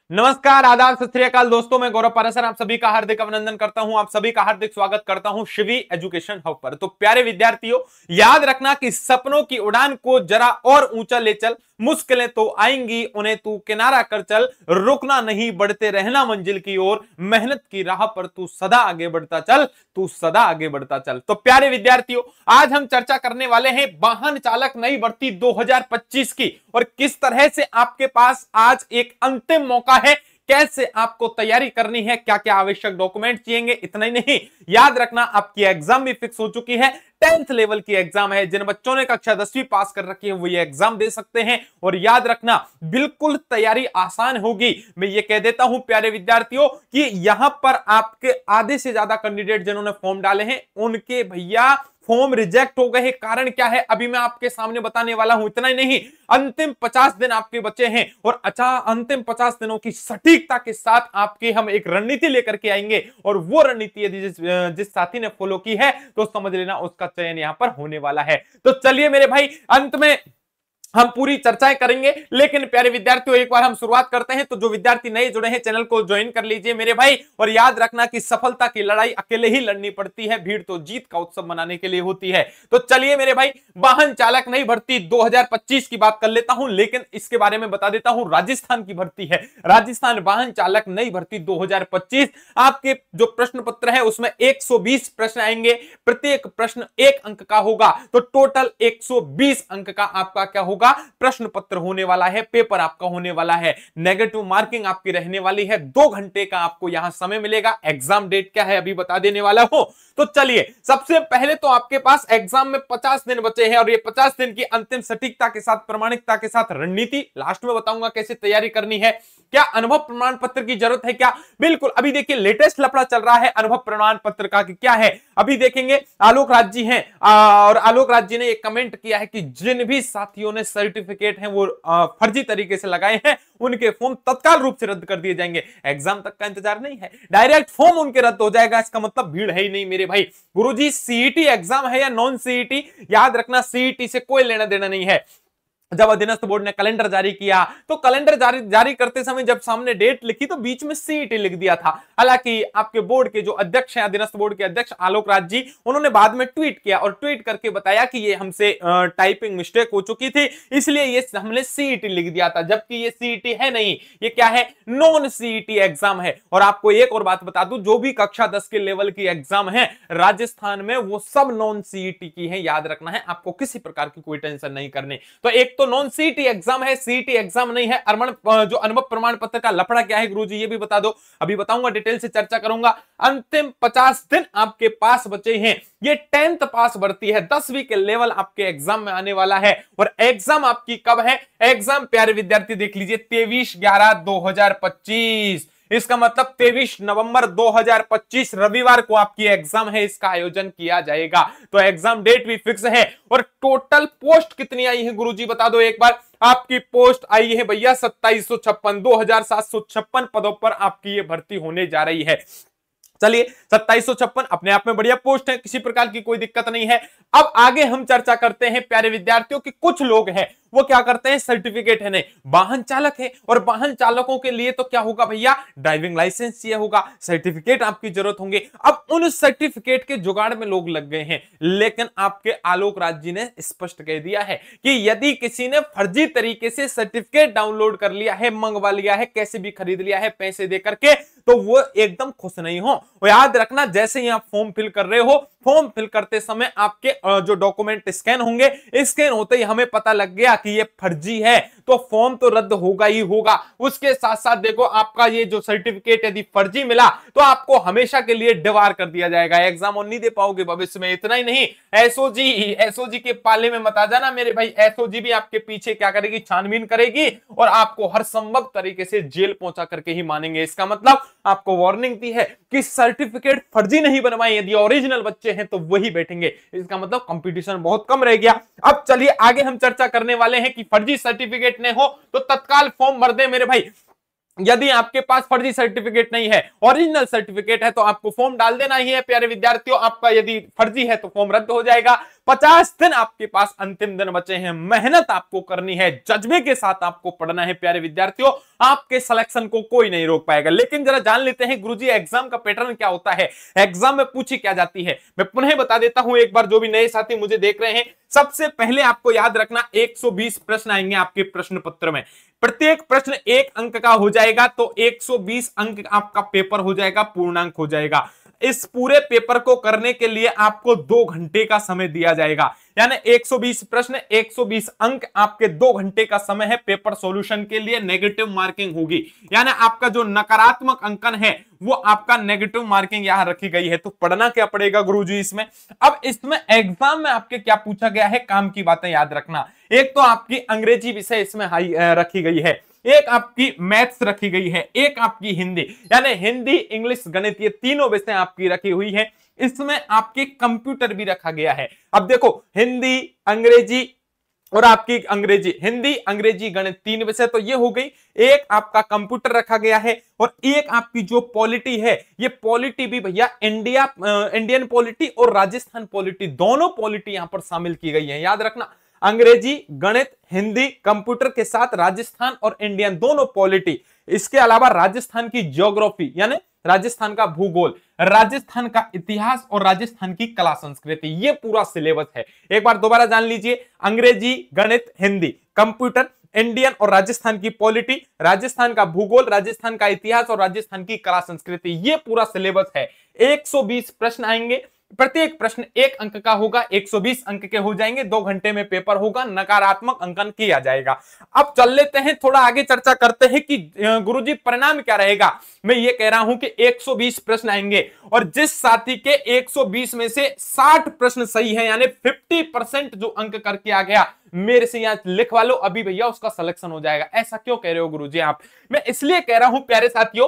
नमस्कार, आदाब, सत श्री अकाल दोस्तों। मैं गौरव पारासर आप सभी का हार्दिक अभिनंदन करता हूं। आप सभी का हार्दिक स्वागत करता हूं शिवी एजुकेशन हब पर। तो प्यारे विद्यार्थियों, याद रखना कि सपनों की उड़ान को जरा और ऊंचा ले चल। मुश्किलें तो आएंगी, उन्हें तू किनारा कर चल। रुकना नहीं, बढ़ते रहना मंजिल की ओर। मेहनत की राह पर तू सदा आगे बढ़ता चल, तू सदा आगे बढ़ता चल। तो प्यारे विद्यार्थियों, आज हम चर्चा करने वाले हैं वाहन चालक नई भर्ती 2025 की, और किस तरह से आपके पास आज एक अंतिम मौका है, कैसे आपको तैयारी करनी है, क्या क्या आवश्यक डॉक्यूमेंट चाहिए। इतना ही नहीं, याद रखना आपकी एग्जाम भी फिक्स हो चुकी है। 10th लेवल की एग्जाम है। जिन बच्चों ने कक्षा 10वीं पास कर रखी है वो ये एग्जाम दे सकते हैं। और याद रखना, बिल्कुल तैयारी आसान होगी। मैं ये कह देता हूं प्यारे विद्यार्थियों कि यहां पर आपके आधे से ज्यादा कैंडिडेट जिन्होंने फॉर्म डाले हैं उनके भैया फॉर्म रिजेक्ट हो गए हैं। कारण क्या है अभी मैं आपके सामने बताने वाला हूं। इतना ही नहीं, अंतिम 50 दिन आपके बचे हैं, और अच्छा, अंतिम 50 दिनों की सटीकता के साथ आपके हम एक रणनीति लेकर के आएंगे। और वो रणनीति यदि जिस साथी ने फॉलो की है तो समझ लेना उसका चयन यहां पर होने वाला है। तो चलिए मेरे भाई, अंत में हम पूरी चर्चाएं करेंगे, लेकिन प्यारे विद्यार्थियों एक बार हम शुरुआत करते हैं। तो जो विद्यार्थी नए जुड़े हैं चैनल को ज्वाइन कर लीजिए मेरे भाई। और याद रखना कि सफलता की लड़ाई अकेले ही लड़नी पड़ती है, भीड़ तो जीत का उत्सव मनाने के लिए होती है। तो चलिए मेरे भाई, वाहन चालक नई भर्ती 2025 की बात कर लेता हूं, लेकिन इसके बारे में बता देता हूं राजस्थान की भर्ती है। राजस्थान वाहन चालक नई भर्ती 2025। आपके जो प्रश्न पत्र है उसमें 120 प्रश्न आएंगे। प्रत्येक प्रश्न 1 अंक का होगा, तो टोटल 120 अंक का आपका क्या होगा, प्रश्न पत्र होने वाला है, पेपर आपका होने वाला है। नेगेटिव मार्किंग आपकी रहने वाली है। 2 घंटे का आपको यहां समय मिलेगा। एग्जाम डेट क्या है अभी बता देने वाला हूं। तो चलिए, सबसे पहले तो आपके पास एग्जाम में 50 दिन बचे हैं, और ये 50 दिन की अंतिम सटीकता के साथ, प्रामाणिकता के साथ रणनीति लास्ट में बताऊंगा कैसे तैयारी करनी है। क्या अनुभव प्रमाण पत्र की जरूरत है क्या? बिल्कुल। अभी देखिए लेटेस्ट लफड़ा चल रहा है अनुभव प्रमाण पत्र का कि क्या है। अभी देखेंगे, आलोक राज जी हैं, और आलोक राज जी ने एक कमेंट किया है कि जिन भी साथियों ने सर्टिफिकेट हैं वो फर्जी तरीके से लगाए हैं, उनके फॉर्म तत्काल रूप से रद्द कर दिए जाएंगे। एग्जाम तक का इंतजार नहीं है, डायरेक्ट फॉर्म उनके रद्द हो जाएगा। इसका मतलब भीड़ है ही नहीं मेरे भाई। गुरुजी, सीईटी एग्जाम है या नॉन सीईटी, याद रखना सीईटी से कोई लेना देना नहीं है। जब अधीनस्थ बोर्ड ने कैलेंडर जारी किया तो कैलेंडर जारी करते समय जब सामने डेट लिखी तो बीच में सीईटी लिख दिया था। हालांकि आपके बोर्ड के जो अध्यक्ष हैं, अधीनस्थ बोर्ड के अध्यक्ष आलोक राज जी, उन्होंने बाद में ट्वीट किया और ट्वीट करके बताया कि ये हमसे टाइपिंग मिस्टेक हो चुकी थी, इसलिए ये हमने सीईटी लिख दिया था, जबकि ये सीईटी है नहीं, ये क्या है, नॉन सीईटी एग्जाम है। और आपको एक और बात बता दूं, जो भी कक्षा 10 के लेवल की एग्जाम है राजस्थान में वो सब नॉन सीईटी की है। याद रखना है, आपको किसी प्रकार की कोई टेंशन नहीं करनी। तो एक तो नॉन सीईटी एग्जाम है, सीईटी एग्जाम नहीं है। जो अनुभव प्रमाण पत्र का लफड़ा क्या है गुरुजी, ये भी बता दो। अभी बताऊंगा, डिटेल से चर्चा करूंगा। अंतिम 50 दिन आपके पास बचे हैं। ये 10th पास भर्ती है, 10वीं के लेवल आपके एग्जाम में आने वाला है। और एग्जाम आपकी कब है? एग्जाम प्यारे विद्यार्थी देख लीजिए, 23/11/2025। इसका मतलब 23 नवंबर 2025 रविवार को आपकी एग्जाम है, इसका आयोजन किया जाएगा। तो एग्जाम डेट भी फिक्स है। और टोटल पोस्ट कितनी आई है गुरुजी बता दो एक बार। आपकी पोस्ट आई है भैया 2756, 2756 पदों पर आपकी ये भर्ती होने जा रही है। चलिए, 2756 अपने आप में बढ़िया पोस्ट है, किसी प्रकार की कोई दिक्कत नहीं है। अब आगे हम चर्चा करते हैं प्यारे विद्यार्थियों कि कुछ लोग हैं वो क्या करते हैं, सर्टिफिकेट है नहीं, वाहन चालक है, और वाहन चालकों के लिए तो क्या होगा भैया, ड्राइविंग लाइसेंस चाहिए होगा, सर्टिफिकेट आपकी जरूरत होंगे। अब उन सर्टिफिकेट के जुगाड़ में लोग लग गए हैं, लेकिन आपके आलोक राज जी ने स्पष्ट कह दिया है कि यदि किसी ने फर्जी तरीके से सर्टिफिकेट डाउनलोड कर लिया है, मंगवा लिया है, कैसे भी खरीद लिया है पैसे दे करके, तो वो एकदम खुश नहीं हो। याद रखना, जैसे ही आप फॉर्म फिल कर रहे हो, फॉर्म फिल करते समय आपके जो डॉक्यूमेंट स्कैन होंगे, स्कैन होते ही हमें पता लग गया कि ये फर्जी है, तो फॉर्म तो रद्द होगा ही होगा। उसके साथ साथ देखो, आपका ये जो सर्टिफिकेट यदि फर्जी मिला तो आपको हमेशा के लिए डिबार कर दिया जाएगा, एग्जाम और नहीं दे पाओगे भविष्य में। इतना ही नहीं, एसओजी के पाले में मत आ जाना मेरे भाई। एसओजी भी आपके पीछे क्या करेगी, छानबीन करेगी, और आपको हर संभव तरीके से जेल पहुंचा करके ही मानेंगे। इसका मतलब आपको वार्निंग दी है कि सर्टिफिकेट फर्जी नहीं बनवाए, यदि ओरिजिनल बच्चे हैं तो वही बैठेंगे। इसका मतलब कंपटीशन बहुत कम रह गया। अब चलिए आगे हम चर्चा करने वाले हैं कि फर्जी सर्टिफिकेट ने हो तो तत्काल फॉर्म भर दे मेरे भाई। यदि आपके पास फर्जी सर्टिफिकेट नहीं है, ओरिजिनल सर्टिफिकेट है, तो आपको फॉर्म डाल देना ही है प्यारे विद्यार्थियों। आपका यदि फर्जी है तो फॉर्म रद्द हो जाएगा। 50 दिन आपके पास अंतिम दिन बचे हैं, मेहनत आपको करनी है, जज्बे के साथ आपको पढ़ना है प्यारे विद्यार्थियों, आपके सिलेक्शन को कोई नहीं रोक पाएगा। लेकिन जरा जान लेते हैं गुरुजी एग्जाम का पैटर्न क्या होता है, एग्जाम में पूछी क्या जाती है। मैं पुनः बता देता हूं एक बार, जो भी नए साथी मुझे देख रहे हैं, सबसे पहले आपको याद रखना 120 प्रश्न आएंगे आपके प्रश्न पत्र में। प्रत्येक प्रश्न 1 अंक का हो जाएगा, तो 120 अंक आपका पेपर हो जाएगा, पूर्णांक हो जाएगा। इस पूरे पेपर को करने के लिए आपको 2 घंटे का समय दिया जाएगा, यानी 120 प्रश्न 120 अंक, आपके 2 घंटे का समय है पेपर सॉल्यूशन के लिए। नेगेटिव मार्किंग होगी, यानी आपका जो नकारात्मक अंकन है वो आपका नेगेटिव मार्किंग यहां रखी गई है। तो पढ़ना क्या पड़ेगा गुरुजी इसमें। अब इसमें एग्जाम में आपके क्या पूछा गया है, काम की बातें याद रखना। एक तो आपकी अंग्रेजी विषय इसमें हाई रखी गई है, एक आपकी मैथ्स रखी गई है, एक आपकी हिंदी, यानी हिंदी इंग्लिश गणित, ये तीनों विषय आपकी रखी हुई है। इसमें आपके कंप्यूटर भी रखा गया है। अब देखो हिंदी अंग्रेजी और आपकी अंग्रेजी, हिंदी अंग्रेजी गणित 3 विषय तो ये हो गई। एक आपका कंप्यूटर रखा गया है और एक आपकी जो पॉलिटी है, ये पॉलिटी भी भैया इंडियन पॉलिटी और राजस्थान पॉलिटी, दोनों पॉलिटी यहां पर शामिल की गई है। याद रखना, अंग्रेजी गणित हिंदी कंप्यूटर के साथ राजस्थान और इंडियन दोनों पॉलिटी। इसके अलावा राजस्थान की ज्योग्राफी, यानी राजस्थान का भूगोल, राजस्थान का इतिहास और राजस्थान की कला संस्कृति, ये पूरा सिलेबस है। एक बार दोबारा जान लीजिए, अंग्रेजी गणित हिंदी कंप्यूटर इंडियन और राजस्थान की पॉलिटी, राजस्थान का भूगोल, राजस्थान का इतिहास और राजस्थान की कला संस्कृति, ये पूरा सिलेबस है। 120 प्रश्न आएंगे, प्रत्येक प्रश्न 1 अंक का होगा, 120 अंक के हो जाएंगे, 2 घंटे में पेपर होगा, नकारात्मक अंकन किया जाएगा। अब चल लेते हैं, थोड़ा आगे चर्चा करते हैं कि गुरुजी परिणाम क्या रहेगा। मैं ये कह रहा हूं कि 120 प्रश्न आएंगे और जिस साथी के 120 में से 60 प्रश्न सही है, यानी 50% जो अंक करके आ गया, मेरे से यहां लिखवा लो अभी भैया, उसका सिलेक्शन हो जाएगा। ऐसा क्यों कह रहे हो गुरुजी आप? मैं इसलिए कह रहा हूं प्यारे साथियों,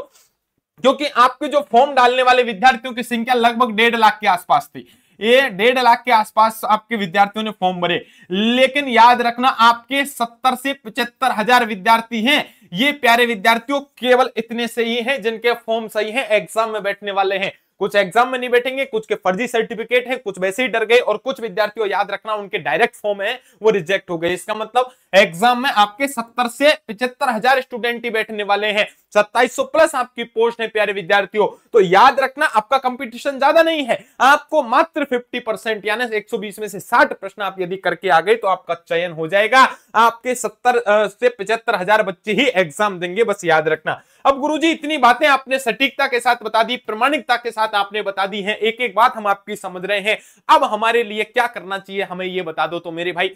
क्योंकि आपके जो फॉर्म डालने वाले विद्यार्थियों की संख्या लगभग 1.5 लाख के आसपास थी। ये 1.5 लाख के आसपास आपके विद्यार्थियों ने फॉर्म भरे, लेकिन याद रखना आपके 70 से 75 हजार विद्यार्थी हैं। ये प्यारे विद्यार्थियों केवल इतने से ही हैं जिनके फॉर्म सही हैं, एग्जाम में बैठने वाले हैं। कुछ एग्जाम में नहीं बैठेंगे, कुछ के फर्जी सर्टिफिकेट है, कुछ वैसे ही डर गए, और कुछ विद्यार्थियों याद रखना उनके डायरेक्ट फॉर्म है वो रिजेक्ट हो गए। इसका मतलब एग्जाम में आपके 70 से 75 हजार स्टूडेंट ही बैठने वाले हैं, 2700 प्लस आपकी पोस्ट है प्यारे विद्यार्थियों। तो याद रखना आपका कंपटीशन ज्यादा नहीं है, आपको मात्र 50% यानी 120 में से 60 प्रश्न आप यदि करके आ गए तो आपका चयन हो जाएगा। आपके 70 से 75 हजार बच्चे ही एग्जाम देंगे, बस याद रखना। अब गुरुजी इतनी बातें आपने सटीकता के साथ बता दी, प्रामाणिकता के साथ आपने बता दी है, एक एक बात हम आपकी समझ रहे हैं। अब हमारे लिए क्या करना चाहिए हमें ये बता दो। तो मेरे भाई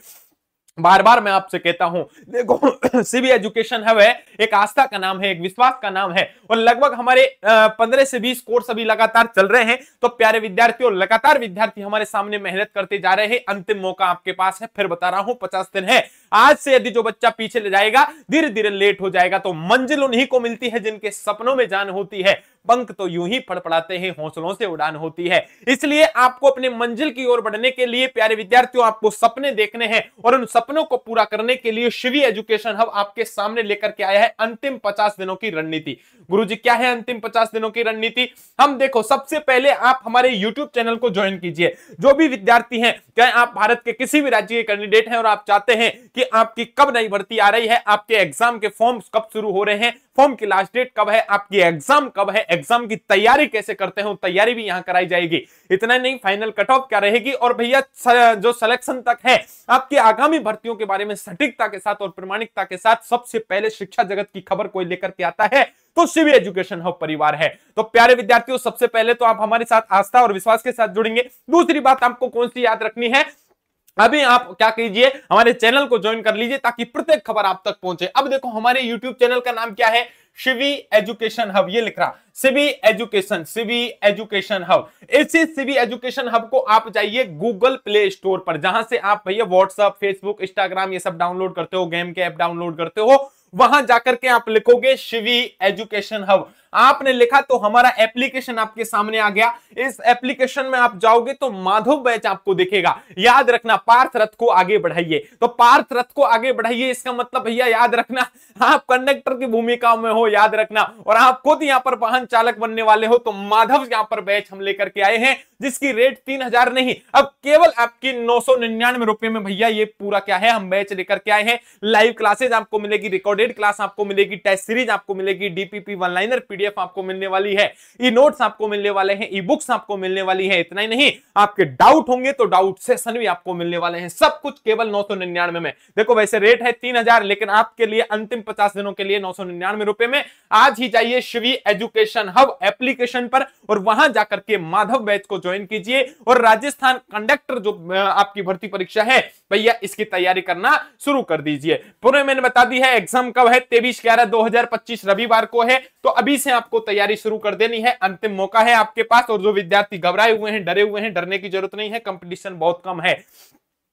बार बार मैं आपसे कहता हूं, देखो सीबी एजुकेशन हब है, एक आस्था का नाम है, एक विश्वास का नाम है, और लगभग हमारे 15 से 20 कोर्स अभी लगातार चल रहे हैं। तो प्यारे विद्यार्थियों, लगातार विद्यार्थी हमारे सामने मेहनत करते जा रहे हैं। अंतिम मौका आपके पास है, फिर बता रहा हूं 50 दिन है। आज से यदि जो बच्चा पीछे ले जाएगा, धीरे धीरे लेट हो जाएगा। तो मंजिल उन्हीं को मिलती है जिनके सपनों में जान होती है, पंख तो यूं ही फड़फड़ाते हैं, हौसलों से उड़ान होती है। इसलिए आपको अपने मंजिल की ओर बढ़ने के लिए प्यारे विद्यार्थियों, आपको सपने देखने हैं, और उन सपनों को पूरा करने के लिए शिवी एजुकेशन हब आपके सामने लेकर के आया है अंतिम 50 दिनों की रणनीति। गुरुजी क्या है अंतिम 50 दिनों की रणनीति? हम देखो, सबसे पहले आप हमारे YouTube चैनल को ज्वाइन कीजिए। जो भी विद्यार्थी हैं, चाहे आप भारत के किसी भी राज्य के कैंडिडेट हैं और आप चाहते हैं कि आपकी कब नई भर्ती आ रही है, आपके एग्जाम के फॉर्म कब शुरू हो रहे हैं, फॉर्म की लास्ट डेट कब है, आपकी एग्जाम कब है, एग्जाम की तैयारी कैसे करते हैं, तैयारी भी यहां कराई जाएगी। इतना नहीं, फाइनल कट ऑफ क्या रहेगी, और भैया जो सिलेक्शन तक है, आपकी आगामी भर्तियों के बारे में सटीकता के साथ और प्रामाणिकता के साथ सबसे पहले शिक्षा जगत की खबर कोई लेकर के आता है तो शिवी एजुकेशन हब परिवार है। तो प्यारे विद्यार्थियों, सबसे पहले तो आप हमारे साथ आस्था और विश्वास के साथ जुड़ेंगे। दूसरी बात आपको कौन सी याद रखनी है, अभी आप क्या कीजिए, हमारे चैनल को ज्वाइन कर लीजिए ताकि प्रत्येक खबर आप तक पहुंचे। अब देखो, हमारे YouTube चैनल का नाम क्या है, शिवी एजुकेशन हब, ये लिख रहा शिवी एजुकेशन हब। इसी शिवी एजुकेशन हब को आप जाइए गूगल प्ले स्टोर पर, जहां से आप भैया व्हाट्सएप, फेसबुक, इंस्टाग्राम ये सब डाउनलोड करते हो, गेम के ऐप डाउनलोड करते हो, वहां जाकर के आप लिखोगे शिवी एजुकेशन हब। आपने लिखा तो हमारा एप्लीकेशन आपके सामने आ गया। इस एप्लीकेशन में आप जाओगे तो माधव बैच आपको दिखेगा। याद रखना, पार्थ रथ को आगे बढ़ाइए। तो पार्थ रथ को आगे बढ़ाइए इसका मतलब भैया याद रखना आप कंडक्टर की भूमिका में हो, याद रखना, और आप खुद यहां पर वाहन चालक बनने वाले हो। तो माधव यहां पर बैच हम लेकर के आए हैं जिसकी रेट 3000 नहीं, अब केवल आपकी 999 रुपए में भैया ये पूरा क्या है हम बैच लेकर के आए हैं। लाइव क्लासेज आपको मिलेगी, रिकॉर्डेड क्लास आपको मिलेगी, टेस्ट सीरीज आपको मिलेगी, डीपीपी वन लाइनर पीडीएफ आपको मिलने वाली है, ई नोट्स आपको मिलने वाले हैं, ई बुक्स आपको मिलने वाली है। इतना ही नहीं, आपके डाउट होंगे तो डाउट सेशन भी आपको मिलने वाले हैं। सब कुछ केवल 999 में। देखो वैसे रेट है 3000, लेकिन आपके लिए अंतिम 50 दिनों के लिए 999 रुपए में। आज ही जाइए शिवी एजुकेशन हब एप्लीकेशन पर और वहां जाकर के माधव बैच को ज्वाइन कीजिए और राजस्थान कंडक्टर जो आपकी भर्ती परीक्षा है भैया इसकी तैयारी करना शुरू कर दीजिए। पूरे मैंने बता दी है एग्जाम कब है, 23/11/2025 रविवार को है। तो अभी से आपको तैयारी शुरू कर देनी है, अंतिम मौका है आपके पास। और जो विद्यार्थी घबराए हुए हैं, डरे हुए हैं, डरने की जरूरत नहीं है, कंपटीशन बहुत कम है।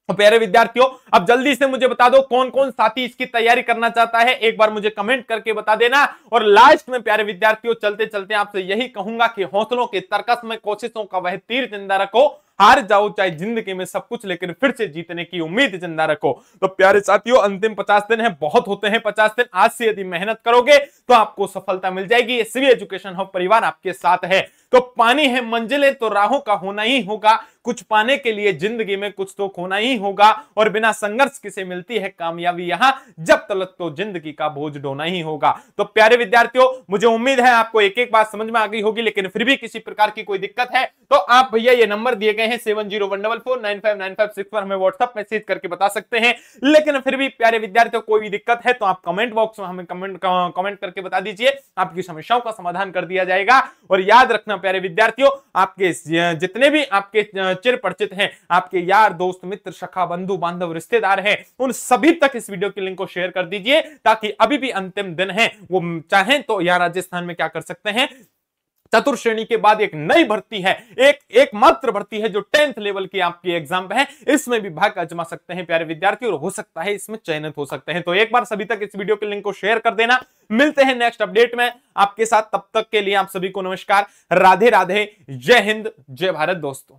तो प्यारे विद्यार्थियों, अब जल्दी से मुझे बता दो कौन कौन साथी इसकी तैयारी करना चाहता है, एक बार मुझे कमेंट करके बता देना। और लास्ट में प्यारे विद्यार्थियों चलते चलते आपसे यही कहूंगा कि हौसलों के तरकस में कोशिशों का वह तीर जिंदा रखो। हार जाओ चाहे जिंदगी में सब कुछ, लेकिन फिर से जीतने की उम्मीद जिंदा रखो। तो प्यारे साथियों, अंतिम 50 दिन है, बहुत होते हैं 50 दिन। आज से यदि मेहनत करोगे तो आपको सफलता मिल जाएगी। ये सिवी एजुकेशन हब परिवार आपके साथ है। तो पानी है मंजिलें तो राहों का होना ही होगा, कुछ पाने के लिए जिंदगी में कुछ तो खोना ही होगा। और बिना संघर्ष किसे मिलती है कामयाबी यहां, जब तलक तो जिंदगी का बोझ ढोना ही होगा। तो प्यारे विद्यार्थियों, मुझे उम्मीद है आपको एक एक बात समझ में आ गई होगी, लेकिन फिर भी किसी प्रकार की कोई दिक्कत है तो आप भैया ये नंबर दिए गए हैं 7014495956 पर हमें व्हाट्सएप मैसेज करके बता सकते हैं। लेकिन फिर भी प्यारे विद्यार्थियों कोई भी दिक्कत है तो आप कमेंट बॉक्स में हमें कमेंट करके बता दीजिए, आपकी समस्याओं का समाधान कर दिया जाएगा। और याद रखना प्यारे विद्यार्थियों, आपके जितने भी आपके चिर परिचित हैं, आपके यार दोस्त मित्र सखा बंधु बांधव रिश्तेदार हैं, उन सभी तक इस वीडियो की लिंक को शेयर कर दीजिए, ताकि अभी भी अंतिम दिन है, वो चाहें तो यहाँ राजस्थान में क्या कर सकते हैं, चतुर्थ श्रेणी के बाद एक नई भर्ती है, एक मात्र भर्ती है जो 10th लेवल की आपकी एग्जाम है, इसमें भी भाग्य आजमा सकते हैं प्यारे विद्यार्थी, और हो सकता है इसमें चयनित हो सकते हैं। तो एक बार सभी तक इस वीडियो के लिंक को शेयर कर देना। मिलते हैं नेक्स्ट अपडेट में आपके साथ, तब तक के लिए आप सभी को नमस्कार, राधे राधे, जय हिंद, जय भारत दोस्तों।